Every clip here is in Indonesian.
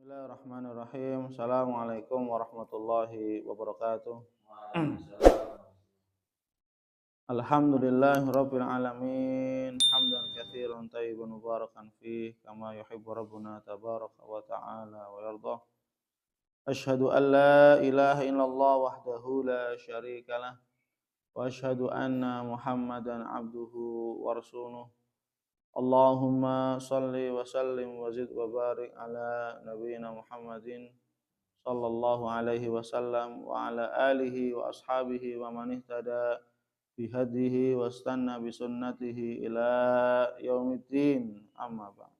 Bismillahirrahmanirrahim. Assalamualaikum warahmatullahi wabarakatuh. Alhamdulillahirabbil alamin. Hamdan katsiran thayyiban mubarakan fih kama yuhibbu rabbuna tabaraka wa ta'ala wa yarda. Asyhadu an la ilaha illallah wahdahu la syarikalah wa asyhadu anna Muhammadan abduhu wa rasuluh. Allahumma salli wa sallim wa zid wa barik ala nabiyyina Muhammadin sallallahu alaihi wasallam wa ala alihi wa ashabihi wa man ihtada bihadihi wa istanna bi sunnatihi ila yaumiddin, amma ba'd.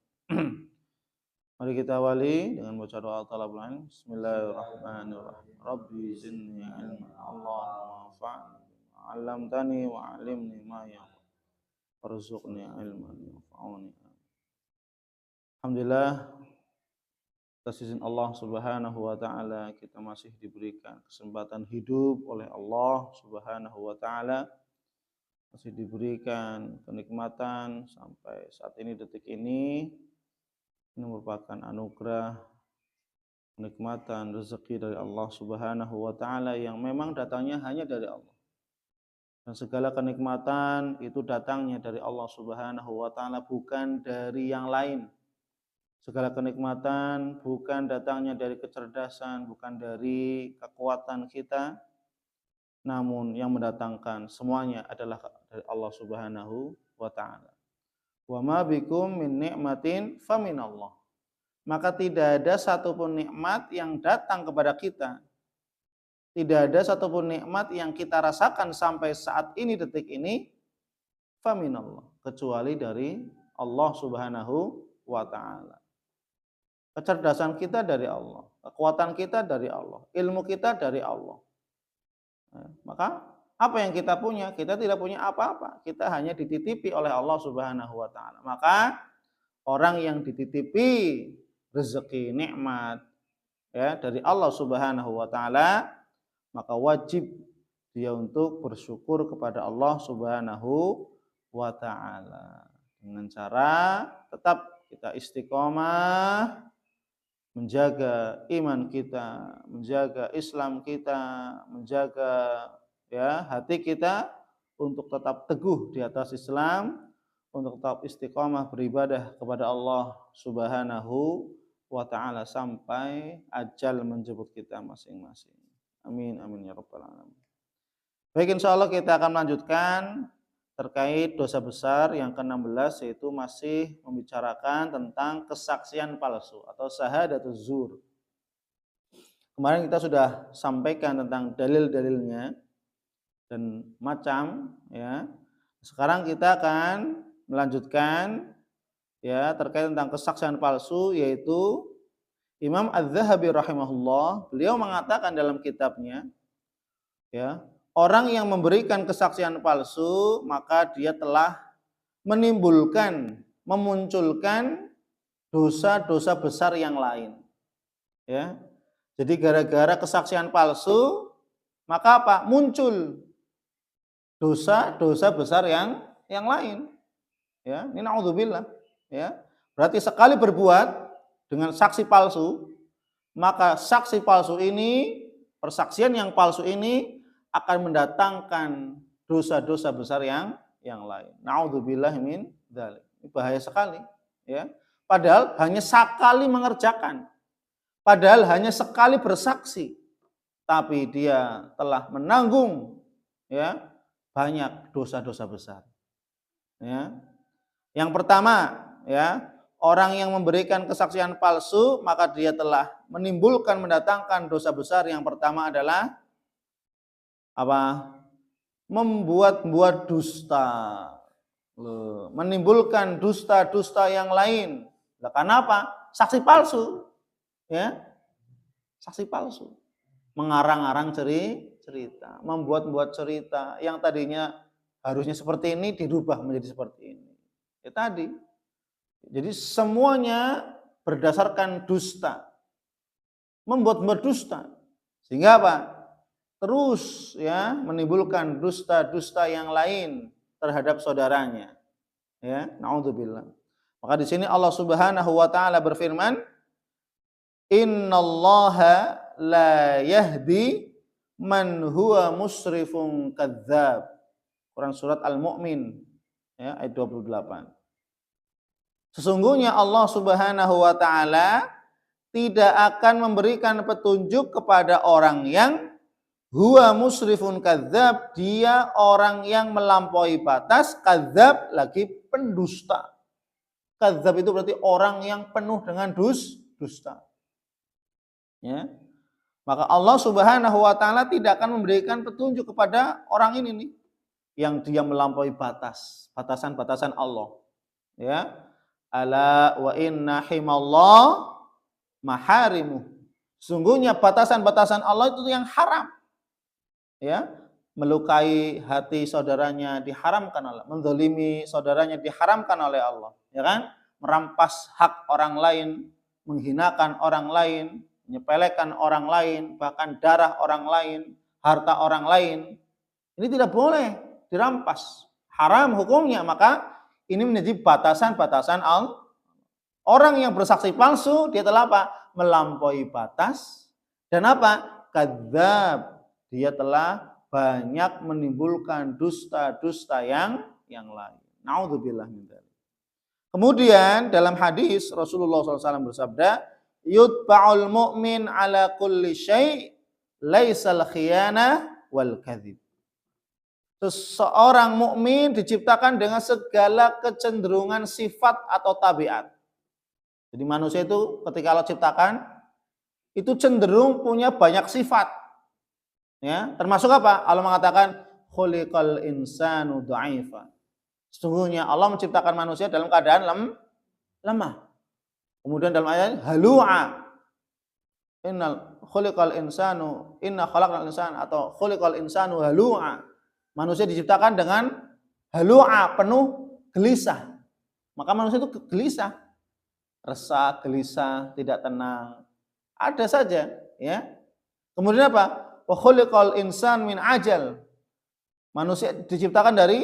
Mari kita awali dengan baca doa talabul ilm. Bismillahirrahmanirrahim. Rabbi zidni ilma, Allahumma anfa'ni, 'allamtani wa 'allimni ma yanfa'uni, warzuqni ilman yanfa'uni. Alhamdulillah, atas izin Allah Subhanahu wa taala kita masih diberikan kesempatan hidup oleh Allah Subhanahu wa taala. Masih diberikan kenikmatan sampai saat ini, detik ini. Ini merupakan anugerah, kenikmatan, rezeki dari Allah Subhanahu wa taala yang memang datangnya hanya dari Allah. Dan segala kenikmatan itu datangnya dari Allah Subhanahu wa taala, bukan dari yang lain. Segala kenikmatan bukan datangnya dari kecerdasan, bukan dari kekuatan kita, namun yang mendatangkan semuanya adalah dari Allah Subhanahu wa taala. Wa ma bikum min ni'matin faminallah. Maka tidak ada satupun nikmat yang datang kepada kita, tidak ada satupun nikmat yang kita rasakan sampai saat ini, detik ini, faminallah, kecuali dari Allah Subhanahu wa taala. Kecerdasan kita dari Allah, kekuatan kita dari Allah, ilmu kita dari Allah. Maka apa yang kita punya? Kita tidak punya apa-apa. Kita hanya dititipi oleh Allah Subhanahu wa taala. Maka orang yang dititipi rezeki, nikmat ya dari Allah Subhanahu wa taala, maka wajib dia untuk bersyukur kepada Allah Subhanahu wa taala dengan cara tetap kita istiqomah menjaga iman kita, menjaga Islam kita, menjaga ya hati kita untuk tetap teguh di atas Islam, untuk tetap istiqomah beribadah kepada Allah Subhanahu wa taala sampai ajal menjemput kita masing-masing. Amin amin ya rabbal alamin. Baik, insyaallah kita akan melanjutkan terkait dosa besar yang ke-16, yaitu masih membicarakan tentang kesaksian palsu atau syahadatuz zur. Kemarin kita sudah sampaikan tentang dalil-dalilnya dan macam ya. Sekarang kita akan melanjutkan ya terkait tentang kesaksian palsu, yaitu Imam Az-Zahabi rahimahullah, beliau mengatakan dalam kitabnya ya, orang yang memberikan kesaksian palsu maka dia telah menimbulkan, memunculkan dosa-dosa besar yang lain. Ya. Jadi gara-gara kesaksian palsu maka apa? Muncul dosa-dosa besar yang lain. Ya, ini naudzubillah, ya. Berarti sekali berbuat dengan saksi palsu, maka saksi palsu ini, persaksian yang palsu ini akan mendatangkan dosa-dosa besar yang lain. Naudzubillah min dzalik. Ini bahaya sekali, ya. Padahal hanya sekali mengerjakan. Padahal hanya sekali bersaksi. Tapi dia telah menanggung ya banyak dosa-dosa besar. Ya. Yang pertama, ya, orang yang memberikan kesaksian palsu maka dia telah menimbulkan, mendatangkan dosa besar. Yang pertama adalah apa? Membuat-buat dusta. Menimbulkan dusta-dusta yang lain. Nah, kenapa? Saksi palsu. Ya. Saksi palsu. Mengarang-arang cerita, membuat-buat cerita yang tadinya harusnya seperti ini dirubah menjadi seperti ini. Ya tadi. Jadi semuanya berdasarkan dusta. Membuat-buat dusta. Sehingga apa? Terus ya menimbulkan dusta-dusta yang lain terhadap saudaranya. Ya, naudzubillah. Maka di sini Allah Subhanahu wa taala berfirman, Innallaha la yahdi man huwa musrifun kadzdzab. Quran surat Al-Mu'min ya, ayat 28. Sesungguhnya Allah Subhanahu wa taala tidak akan memberikan petunjuk kepada orang yang huwa musrifun kadzdzab, dia orang yang melampaui batas, kadzdzab lagi pendusta. Kadzdzab itu berarti orang yang penuh dengan dusta. Ya. Maka Allah Subhanahu wa taala tidak akan memberikan petunjuk kepada orang ini nih yang dia melampaui batasan-batasan Allah. Ya. Ala wa inna himallah maharimu. Sungguhnya batasan-batasan Allah itu yang haram. Ya, melukai hati saudaranya diharamkan oleh, menzalimi saudaranya diharamkan oleh Allah, ya kan? Merampas hak orang lain, menghinakan orang lain, menyepelekan orang lain, bahkan darah orang lain, harta orang lain. Ini tidak boleh dirampas. Haram hukumnya, maka ini menjadi batasan-batasan Allah. Orang yang bersaksi palsu, dia telah apa? Melampaui batas. Dan apa? Kadzdzab. Dia telah banyak menimbulkan dusta-dusta yang lain. Naudzubillah min dzalik. Kemudian dalam hadis Rasulullah SAW bersabda, yutba'ul mu'min ala kulli syai' laisal khiyanah wal kadzib. Seseorang mukmin diciptakan dengan segala kecenderungan sifat atau tabiat. Jadi manusia itu ketika Allah ciptakan itu cenderung punya banyak sifat. Ya, termasuk apa? Allah mengatakan khuliqal insanu dha'ifa. Sesungguhnya Allah menciptakan manusia dalam keadaan lemah. Kemudian dalam ayat halu'a. Innal khuliqal insanu inna khalaqal insana atau khuliqal insanu halu'a. Manusia diciptakan dengan halu'a, penuh gelisah. Maka manusia itu gelisah. Resah, gelisah, tidak tenang. Ada saja, ya. Kemudian apa? Wa khuliqal insan min ajal. Manusia diciptakan dari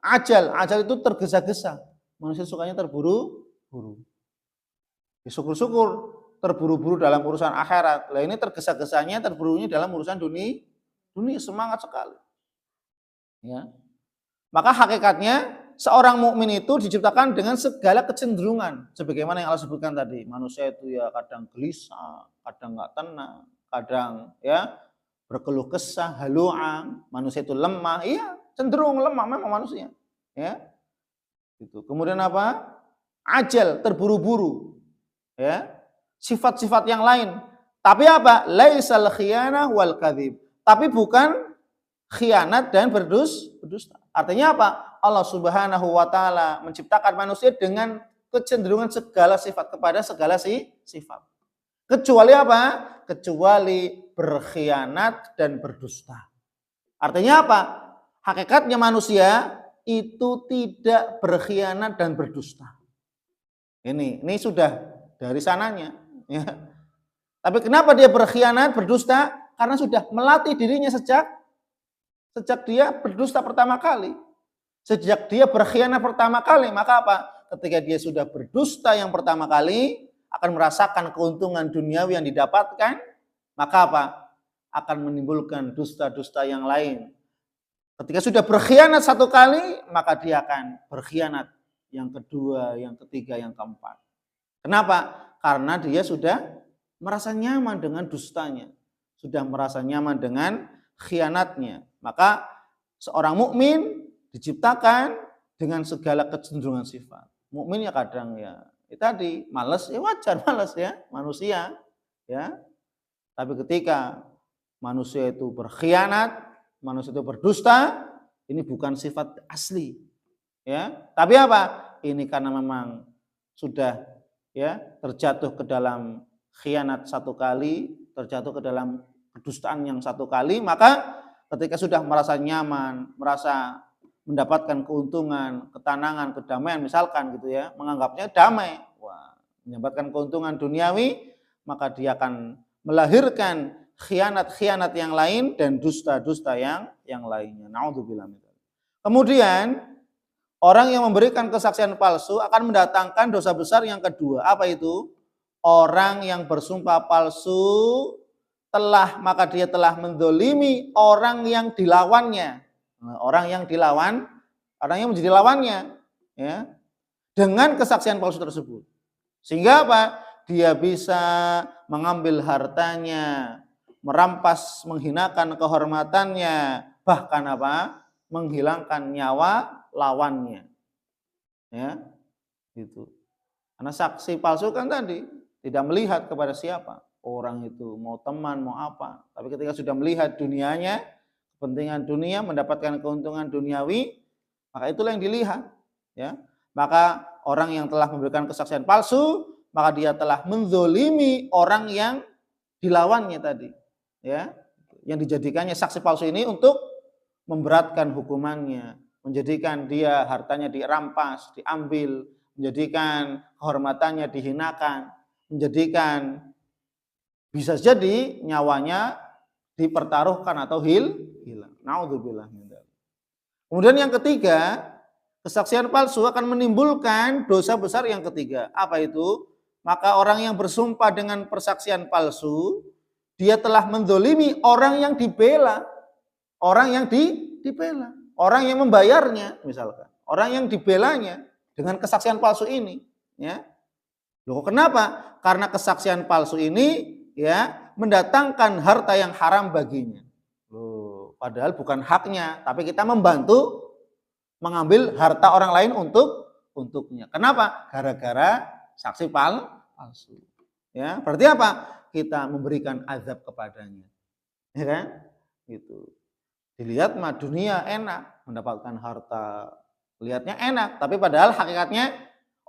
ajal. Ajal itu tergesa-gesa. Manusia sukanya terburu-buru. Syukur-syukur terburu-buru dalam urusan akhirat. Lah ini tergesa-gesanya, terburu-burunya dalam urusan dunia semangat sekali. Ya. Maka hakikatnya seorang mukmin itu diciptakan dengan segala kecenderungan. Sebagaimana yang Allah sebutkan tadi. Manusia itu ya kadang gelisah, kadang enggak tenang, kadang ya berkeluh kesah, halu'ang, manusia itu lemah, iya cenderung lemah memang manusia, ya. Gitu. Kemudian apa? Ajal, terburu-buru, ya. Sifat-sifat yang lain. Tapi apa? Laisal khiyanah wal kadzib. Tapi bukan khianat dan berdusta. Artinya apa? Allah Subhanahu wa taala menciptakan manusia dengan kecenderungan segala sifat kepada segala sifat. Kecuali apa? Kecuali berkhianat dan berdusta. Artinya apa? Hakikatnya manusia itu tidak berkhianat dan berdusta. Ini sudah dari sananya. Ya. Tapi kenapa dia berkhianat, berdusta? Karena sudah melatih dirinya sejak dia berdusta pertama kali. Sejak dia berkhianat pertama kali, maka apa? Ketika dia sudah berdusta yang pertama kali, akan merasakan keuntungan duniawi yang didapatkan, maka apa? Akan menimbulkan dusta-dusta yang lain. Ketika sudah berkhianat satu kali, maka dia akan berkhianat yang kedua, yang ketiga, yang keempat. Kenapa? Karena dia sudah merasa nyaman dengan dustanya, sudah merasa nyaman dengan khianatnya. Maka seorang mukmin diciptakan dengan segala kecenderungan sifat. Mukmin ya kadang ya tadi malas, ya wajar malas ya, manusia ya. Tapi ketika manusia itu berkhianat, manusia itu berdusta, ini bukan sifat asli. Ya, tapi apa? Ini karena memang sudah ya terjatuh ke dalam khianat satu kali, terjatuh ke dalam kedustaan yang satu kali, maka ketika sudah merasa nyaman, merasa mendapatkan keuntungan, ketenangan, kedamaian misalkan gitu ya, menganggapnya damai, wah, mendapatkan keuntungan duniawi, maka dia akan melahirkan khianat-khianat yang lain dan dusta-dusta yang lainnya. Naudzubillah. Kemudian orang yang memberikan kesaksian palsu akan mendatangkan dosa besar yang kedua. Apa itu? orang yang bersumpah palsu maka dia telah mendolimi orang yang dilawannya. Orang yang menjadi lawannya, ya, dengan kesaksian palsu tersebut. Sehingga apa? Dia bisa mengambil hartanya, merampas, menghinakan kehormatannya, bahkan apa? Menghilangkan nyawa lawannya. Ya, gitu. Karena saksi palsu kan tadi tidak melihat kepada siapa orang itu, mau teman, mau apa. Tapi ketika sudah melihat dunianya, kepentingan dunia, mendapatkan keuntungan duniawi, maka itulah yang dilihat. Ya, maka orang yang telah memberikan kesaksian palsu, maka dia telah menzolimi orang yang dilawannya tadi. Ya, yang dijadikannya saksi palsu ini untuk memberatkan hukumannya, menjadikan dia hartanya dirampas, diambil, menjadikan kehormatannya dihinakan, menjadikan bisa jadi nyawanya dipertaruhkan atau hilang. Naudzubillah min dzalik. Kemudian yang ketiga, kesaksian palsu akan menimbulkan dosa besar yang ketiga. Apa itu? Maka orang yang bersumpah dengan persaksian palsu, dia telah menzolimi orang yang dibela. Orang yang dibela. Orang yang membayarnya misalkan. Orang yang dibelanya dengan kesaksian palsu ini. Ya. Loh, kenapa? Karena kesaksian palsu ini ya mendatangkan harta yang haram baginya. Loh, padahal bukan haknya, tapi kita membantu mengambil harta orang lain untuknya. Kenapa? Gara-gara saksi palsu. Ya, berarti apa? Kita memberikan azab kepadanya. Ya kan? Gitu. Dilihat mah dunia enak, mendapatkan harta. Lihatnya enak, tapi padahal hakikatnya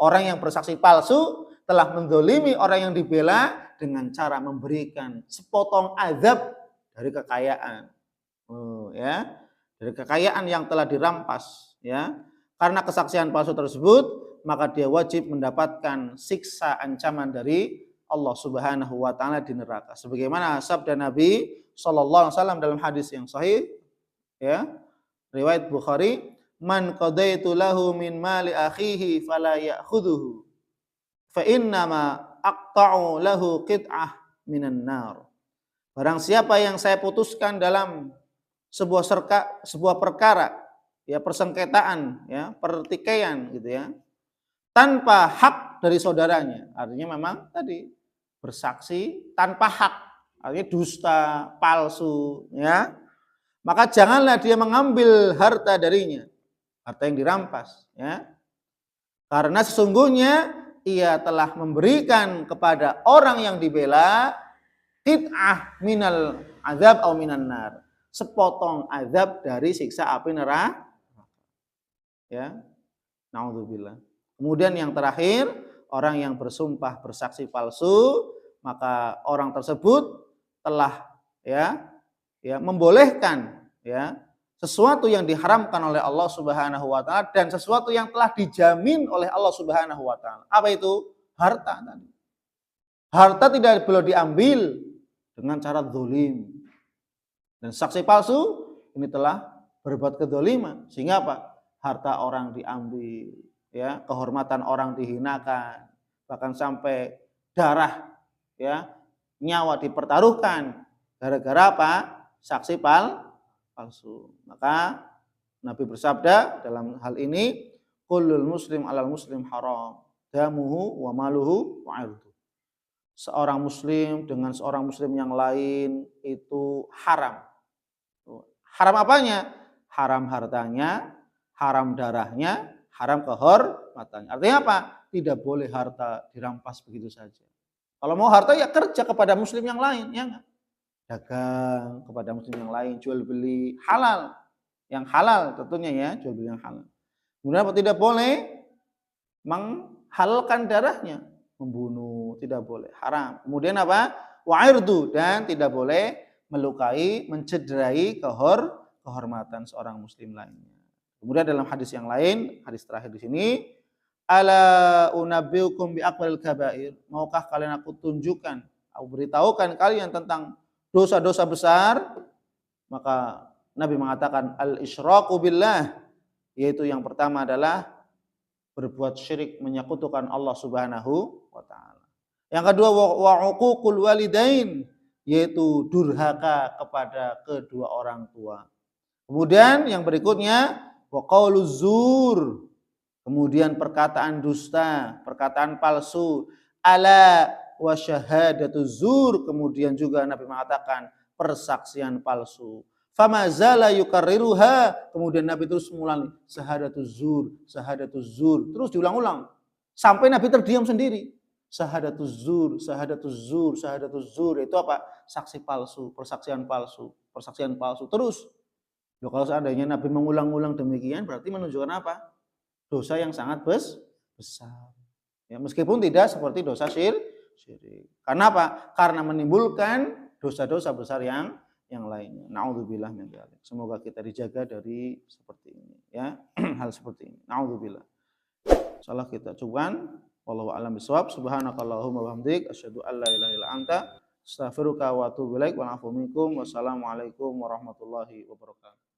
orang yang bersaksi palsu telah menzolimi orang yang dibela dengan cara memberikan sepotong azab dari kekayaan. Ya, dari kekayaan yang telah dirampas, ya. Karena kesaksian palsu tersebut, maka dia wajib mendapatkan siksa ancaman dari Allah Subhanahu wa taala di neraka. Sebagaimana sabda Nabi sallallahu alaihi wasallam dalam hadis yang sahih, ya. Riwayat Bukhari, "Man qadaitu lahu min mali akhihi fala ya'khudhuhu fa innama aqta'u lahu qit'ah minan nar." Barang siapa yang saya putuskan dalam sebuah perkara, ya, persengketaan, ya, pertikaian gitu ya, tanpa hak dari saudaranya, artinya memang tadi bersaksi tanpa hak, artinya dusta, palsu, ya, maka janganlah dia mengambil harta darinya, harta yang dirampas, ya, karena sesungguhnya ia telah memberikan kepada orang yang dibela qit'ah minal azab au minan nar, sepotong azab dari siksa api neraka. Ya. Naudzubillah. Kemudian yang terakhir, orang yang bersumpah bersaksi palsu, maka orang tersebut telah membolehkan, ya, sesuatu yang diharamkan oleh Allah Subhanahu wa taala dan sesuatu yang telah dijamin oleh Allah Subhanahu wa taala. Apa itu? Harta tadi. Harta tidak boleh diambil dengan cara zalim. Dan saksi palsu ini telah berbuat kedzaliman, sehingga apa? Harta orang diambil, ya, kehormatan orang dihinakan, bahkan sampai darah, ya, nyawa dipertaruhkan gara-gara apa? Saksi palsu. Maka Nabi bersabda dalam hal ini, kullul muslim alal muslim haram, damuhu wa maluhu wa irduhu. Seorang muslim dengan seorang muslim yang lain itu haram. Haram apanya? Haram hartanya, haram darahnya, haram kehormatannya. Artinya apa? Tidak boleh harta dirampas begitu saja. Kalau mau harta ya kerja kepada muslim yang lain, ya enggak? Dagang kepada muslim yang lain, jual beli halal. Yang halal tentunya, ya, jual beli yang halal. Kemudian apa? Tidak boleh menghalalkan darahnya, membunuh, tidak boleh, haram. Kemudian apa? Wa'irdu, dan tidak boleh melukai, mencederai kehormatan seorang muslim lainnya. Kemudian dalam hadis yang lain, hadis terakhir di sini, ala unabbiukum bi aqwalil kabair, maukah kalian aku tunjukkan, aku beritahukan kalian tentang dosa-dosa besar? Maka Nabi mengatakan al-isyraku billah, yaitu yang pertama adalah berbuat syirik, menyekutukan Allah Subhanahu wa taala. Yang kedua wa uququl walidain, yaitu durhaka kepada kedua orang tua. Kemudian yang berikutnya wa qauluz zur, kemudian perkataan dusta, perkataan palsu, ala wa syahadatuz zur, kemudian juga Nabi mengatakan persaksian palsu. Fama zala yukarriruha, kemudian Nabi terus mengulangi syahadatuz zur, terus diulang-ulang sampai Nabi terdiam sendiri. Syahadatuz zur, itu apa? Saksi palsu, persaksian palsu terus. Loh, kalau seandainya Nabi mengulang-ulang demikian berarti menunjukkan apa? Dosa yang sangat besar. Ya, meskipun tidak seperti dosa syirik. Karena apa? Karena menimbulkan dosa-dosa besar yang lainnya. Nauzubillah min dzalik. Semoga kita dijaga dari seperti ini, ya. Hal seperti ini. Nauzubillah. Salah kita cukupan. Wallahu a'lam bishawab. Subhanakallahumma wa bihamdik asyhadu an la ilaha illa anta astaghfiruka wa atubu ilaik wa a'fu minkum. Wassalamualaikum warahmatullahi wabarakatuh.